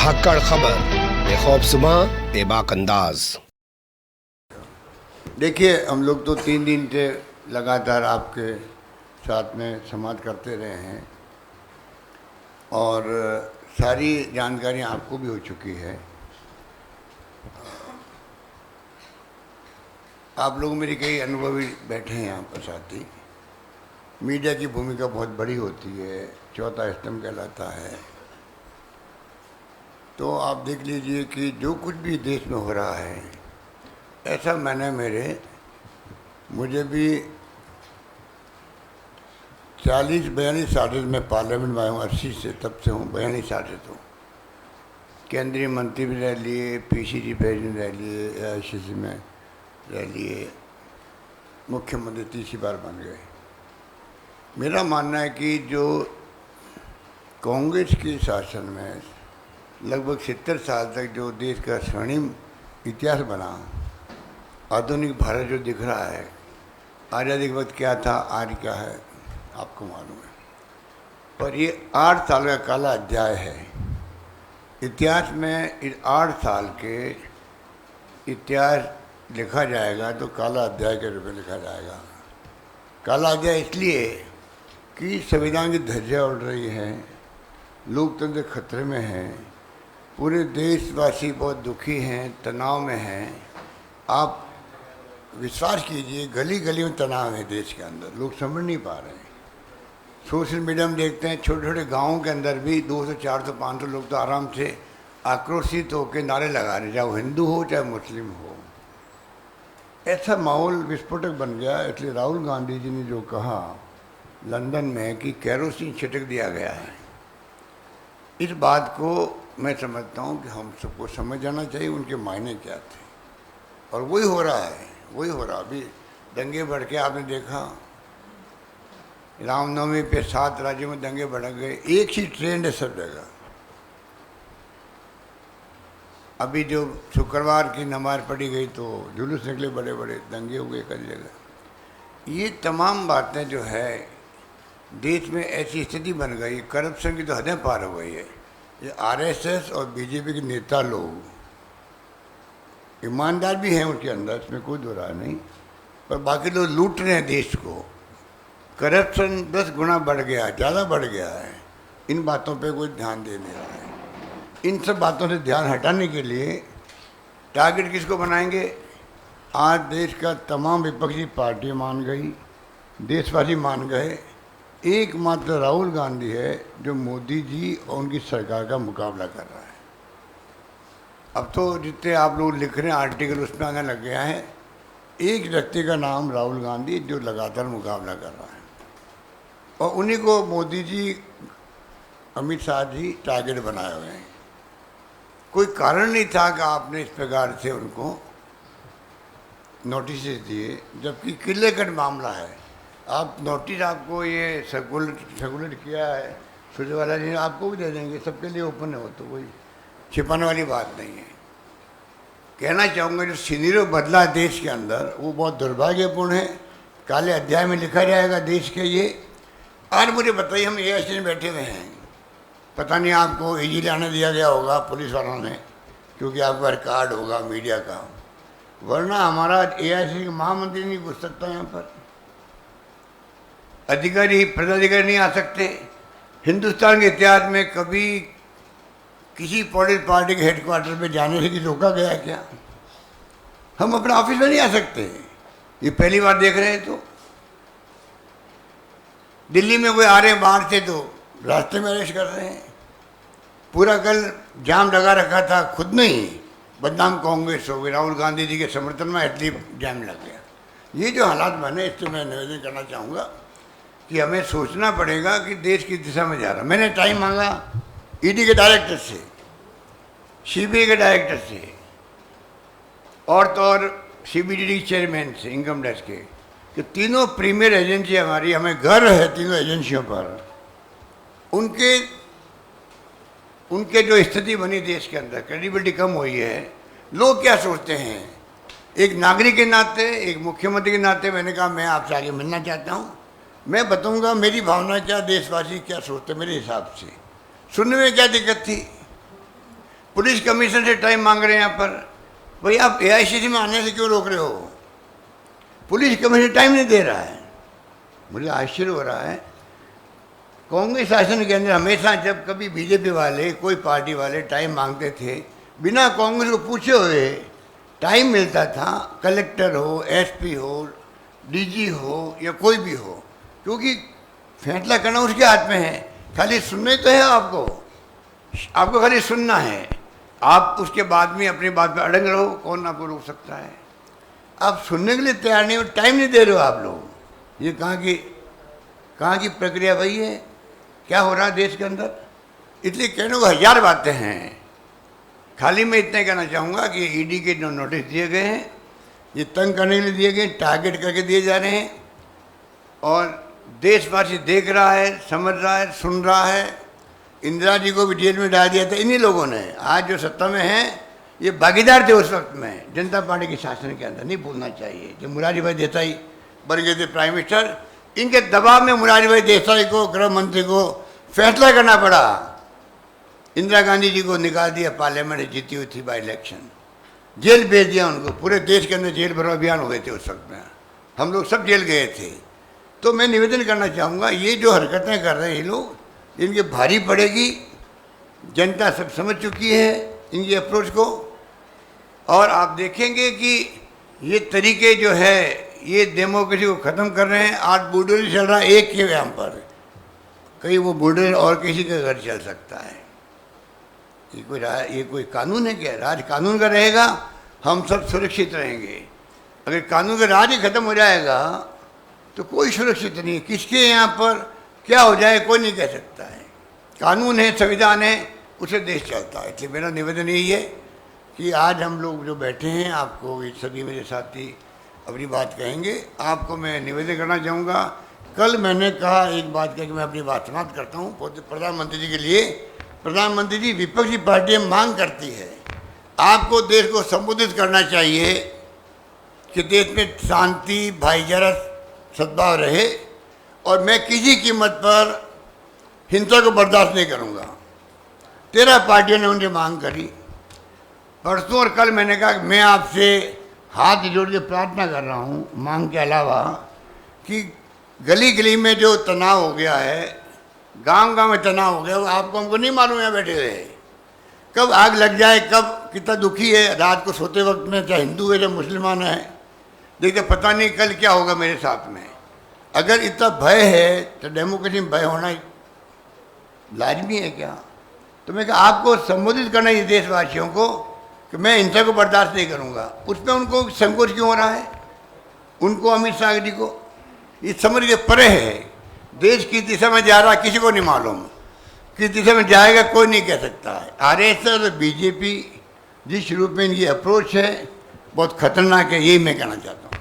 धाकड़ खबर, बेखौफज़ुमा बेबाक अंदाज। देखिए, हम लोग तो 3 दिन से लगातार आपके साथ में संवाद करते रहे हैं और सारी जानकारी आपको भी हो चुकी है। आप लोग मेरी कई अनुभवी बैठे हैं यहाँ पर साथी। मीडिया की भूमिका बहुत बड़ी होती है, चौथा स्तंभ कहलाता है। तो आप देख लीजिए कि जो कुछ भी देश में हो रहा है, ऐसा मुझे भी 40-42 साल में पार्लियामेंट में आया हूँ, 80 से, तब से हूँ 42 साल से। तो केंद्रीय मंत्री भी रह लिए, पीसीसी प्रेसिडेंट रह लिए, AICC में रह लिए, मुख्यमंत्री तीसरी बार बन गए। मेरा मानना है कि जो कांग्रेस के शासन में लगभग 70 साल तक जो देश का स्वर्णिम इतिहास बना, आधुनिक भारत जो दिख रहा है, आज़ादी के वक्त क्या था, आज क्या है, आपको मालूम है। पर ये 8 साल का काला अध्याय है इतिहास में। इस 8 साल के इतिहास लिखा जाएगा तो काला अध्याय के रूप में लिखा जाएगा। काला अध्याय इसलिए कि संविधान की धज्जियाँ उड़ रही हैं, लोकतंत्र खतरे में है, पूरे देशवासी बहुत दुखी हैं, तनाव में हैं। आप विश्वास कीजिए, गली गली में तनाव है देश के अंदर, लोग समझ नहीं पा रहे हैं। सोशल मीडिया में देखते हैं, छोटे छोटे गाँवों के अंदर भी 200, 400, 500 लोग तो आराम से आक्रोशित होकर नारे लगा रहे, चाहे वो हिंदू हो चाहे मुस्लिम हो। ऐसा माहौल विस्फोटक बन गया। इसलिए राहुल गांधी जी ने जो कहा लंदन में कि केरोसिन छिड़क दिया गया है, इस बात को मैं समझता हूँ कि हम सबको समझ जाना चाहिए उनके मायने क्या थे। और वही हो रहा है, वही हो रहा। अभी दंगे बढ़ के आपने देखा, रामनवमी पे 7 राज्यों में दंगे भड़क गए। एक ही ट्रेंड है सब जगह। अभी जो शुक्रवार की नमाज पढ़ी गई तो जुलूस निकले, बड़े बड़े दंगे हो गए कई जगह। ये तमाम बातें जो है, देश में ऐसी स्थिति बन गई, करप्शन की तो हदें पार हो गई है। ये RSS और बीजेपी के नेता लोग ईमानदार भी हैं उनके अंदर, इसमें कोई दो राय नहीं, पर बाकी लोग लूट रहे हैं देश को। करप्शन 10 गुना बढ़ गया, ज़्यादा बढ़ गया है। इन बातों पे कोई ध्यान दे नहीं रहा है। इन सब बातों से ध्यान हटाने के लिए टारगेट किसको बनाएंगे? आज देश का तमाम विपक्षी पार्टी मान गई, देशवासी मान गए। एकमात्र राहुल गांधी है जो मोदी जी और उनकी सरकार का मुकाबला कर रहा है। अब तो जितने आप लोग लिख रहे हैं आर्टिकल, उसमें आने लग गया है एक व्यक्ति का नाम राहुल गांधी, जो लगातार मुकाबला कर रहा है, और उन्हीं को मोदी जी, अमित शाह जी टारगेट बनाए हुए हैं। कोई कारण नहीं था कि आपने इस प्रकार से उनको नोटिस दिए, जबकि क्लियर कट मामला है। आप नोटिस, आपको ये सर्कुलेट किया है सुरजेवाला जी ने, आपको भी दे देंगे, सबके लिए ओपन है, वो तो कोई छिपाने वाली बात नहीं है। कहना चाहूँगा जो सिनेरियो बदला देश के अंदर, वो बहुत दुर्भाग्यपूर्ण है। काले अध्याय में लिखा जाएगा देश के ये। आज मुझे बताइए, हम AICC में बैठे हुए हैं, पता नहीं आपको इजीली आने दिया गया होगा पुलिस वालों ने, क्योंकि आपके पास कार्ड होगा मीडिया का, वरना हमारा AICC का महामंत्री नहीं घुस सकता यहाँ पर, अधिकारी, पदाधिकारी नहीं आ सकते। हिंदुस्तान के इतिहास में कभी किसी पॉलिटिकल पार्टी के हेडक्वार्टर पे जाने से किसी रोका गया है क्या? हम अपने ऑफिस में नहीं आ सकते। ये पहली बार देख रहे हैं। तो दिल्ली में कोई आ रहे हैं बाहर से तो रास्ते में अरेस्ट कर रहे हैं। पूरा कल जाम लगा रखा था, खुद नहीं, बदनाम कांग्रेस हो गई, राहुल गांधी जी के समर्थन में एटलीस्ट जाम लग गया। ये जो हालात बने, इससे मैं निवेदन करना चाहूँगा कि हमें सोचना पड़ेगा कि देश किस दिशा में जा रहा है। मैंने टाइम मांगा ED के डायरेक्टर से, CBI के डायरेक्टर से, और तो और CBDT चेयरमैन से, इनकम टैक्स के, कि तीनों प्रीमियर एजेंसी हमारी, हमें गर्व है तीनों एजेंसियों पर। उनके जो स्थिति बनी देश के अंदर, क्रेडिबिलिटी कम हुई है। लोग क्या सोचते हैं? एक नागरिक के नाते, एक मुख्यमंत्री के नाते मैंने कहा मैं आपसे आगे मिलना चाहता हूँ, मैं बताऊंगा मेरी भावना क्या, देशवासी क्या सोचते मेरे हिसाब से। सुनने में क्या दिक्कत थी? पुलिस कमिश्नर से टाइम मांग रहे हैं यहाँ पर। भाई आप एआईसीसी में आने से क्यों रोक रहे हो? पुलिस कमिश्नर टाइम नहीं दे रहा है। मुझे आश्चर्य हो रहा है, कांग्रेस शासन के अंदर हमेशा जब कभी बीजेपी वाले कोई पार्टी वाले टाइम मांगते थे, बिना कांग्रेस को पूछे हुए टाइम मिलता था। कलेक्टर हो, एसपी हो, डीजी हो या कोई भी हो, क्योंकि फैसला करना उसके हाथ में है। खाली सुनने तो है आपको खाली सुनना है। आप उसके बाद में अपनी बात पे अड़ंग रहो, कौन आपको रोक सकता है? आप सुनने के लिए तैयार नहीं हो, टाइम नहीं दे रहे हो आप लोग। ये कहाँ की प्रक्रिया भाई है? क्या हो रहा है देश के अंदर? इसलिए कहने को हजार बातें हैं। खाली मैं इतना कहना चाहूँगा कि ईडी के जो नोटिस दिए गए हैं, ये तंग करने के लिए दिए गए, टारगेट करके दिए जा रहे हैं। और देशवासी देख रहा है, समझ रहा है, सुन रहा है। इंदिरा जी को भी जेल में डाल दिया था इन्हीं लोगों ने। आज जो सत्ता में हैं, ये भागीदार थे उस वक्त में जनता पार्टी के शासन के अंदर, नहीं भूलना चाहिए। जब मुरारी भाई देसाई बन गए थे प्राइम मिनिस्टर, इनके दबाव में मुरारी भाई देसाई को, गृह मंत्री को फैसला करना पड़ा। इंदिरा गांधी जी को निकाल दिया, पार्लियामेंट जीती हुई थी बाई इलेक्शन, जेल भेज दिया उनको। पूरे देश के अंदर जेल भरो अभियान हुए थे उस वक्त में, हम लोग सब जेल गए थे। तो मैं निवेदन करना चाहूँगा, ये जो हरकतें कर रहे हैं ये लोग, इनके भारी पड़ेगी। जनता सब समझ चुकी है इनकी अप्रोच को। और आप देखेंगे कि ये तरीके जो है, ये डेमोक्रेसी को ख़त्म कर रहे हैं। आज बुलडोजर चल रहा है एक के यहाँ पर, कहीं वो बुलडोजर और किसी के घर चल सकता है। ये कोई कानून है क्या? राज कानून का रहेगा, हम सब सुरक्षित रहेंगे। अगर कानून का राज ही खत्म हो जाएगा तो कोई सुरक्षित नहीं है। किसके यहाँ पर क्या हो जाए कोई नहीं कह सकता है। कानून है, संविधान है, उसे देश चलता है। इसलिए मेरा निवेदन यही है कि आज हम लोग जो बैठे हैं, आपको ये सभी मेरे साथी अपनी बात कहेंगे। आपको मैं निवेदन करना चाहूँगा, कल मैंने कहा एक बात कह के मैं अपनी बात समाप्त करता हूँ प्रधानमंत्री जी के लिए। प्रधानमंत्री जी, विपक्षी पार्टियाँ मांग करती है, आपको देश को संबोधित करना चाहिए कि देश में शांति, भाईचारा, सद्भाव रहे, और मैं किसी कीमत पर हिंसा को बर्दाश्त नहीं करूंगा। 13 पार्टियों ने उनसे मांग करी। परसों और कल मैंने कहा कि मैं आपसे हाथ जोड़ के प्रार्थना कर रहा हूं, मांग के अलावा, कि गली गली में जो तनाव हो गया है, गांव गांव में तनाव हो गया, वो आपको हमको नहीं मालूम यहाँ बैठे हुए कब आग लग जाए, कब कितना दुखी है। रात को सोते वक्त में, चाहे हिंदू है चाहे मुसलमान है, देखते पता नहीं कल क्या होगा मेरे साथ में। अगर इतना भय है तो डेमोक्रेसी में भय होना लाजमी है क्या? तो मैं कहा आपको संबोधित करना है देशवासियों को कि मैं हिंसा को बर्दाश्त नहीं करूंगा। उस पर उनको संकोच क्यों हो रहा है? उनको, अमित शाह जी को, ये समझ के परे है। देश किस दिशा में जा रहा है किसी को नहीं मालूम, किस दिशा में जाएगा कोई नहीं कह सकता है। आरएसएस और बीजेपी जिस रूप में इनकी अप्रोच है बहुत खतरनाक है, यही मैं कहना चाहता हूँ।